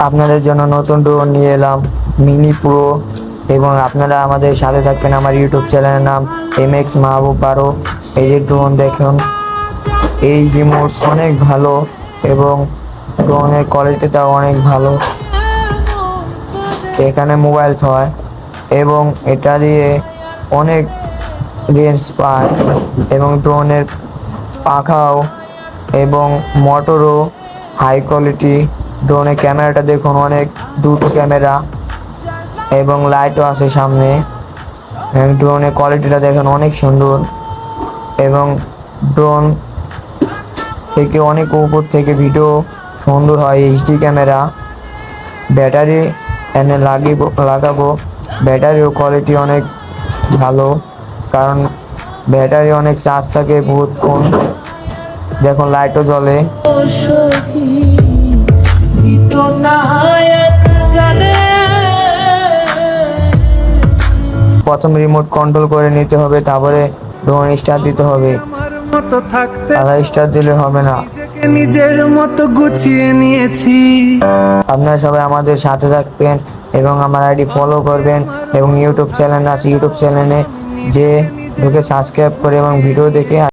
আপনাদের জন্য নতুন ড্রোন নিয়ে এলাম মিনি প্রো, এবং আপনারা আমাদের সাথে থাকবেন। আমার ইউটিউব চ্যানেলের নাম MX মাহবুব বারো। এই যে ড্রোন দেখুন, এই রিমোট অনেক ভালো এবং ড্রোনের কোয়ালিটিটাও অনেক ভালো। এখানে মোবাইল হয় এবং এটা দিয়ে অনেক রেঞ্জ পায়, এবং ড্রোনের পাখাও এবং মোটরও হাই কোয়ালিটি। ড্রোনের ক্যামেরাটা দেখুন, অনেক দুটো ক্যামেরা এবং লাইটও আছে সামনে। ড্রোনের কোয়ালিটিটা দেখুন অনেক সুন্দর, এবং ড্রোন থেকে অনেক উপর থেকে ভিডিও সুন্দর হয়। HD camera. ব্যাটারি এনে লাগাবো। ব্যাটারিও কোয়ালিটি অনেক ভালো, কারণ ব্যাটারি অনেক চার্জ থাকে বহুতক্ষণ। দেখুন লাইটও জ্বলে। প্রথম রিমোট কন্ট্রোল করে নিতে হবে, তারপরে ড্রোন স্টার্ট দিতে হবে। আধা স্টার্ট দিলে হবে না। নিজের মতো গুছিয়ে নিয়েছি। আপনারা সবাই আমাদের সাথে থাকবেন এবং আমার আইডি ফলো করবেন, এবং ইউটিউব চ্যানেল আছে, ইউটিউব চ্যানেলে যে ঢুকে সাবস্ক্রাইব করে এবং ভিডিও দেখে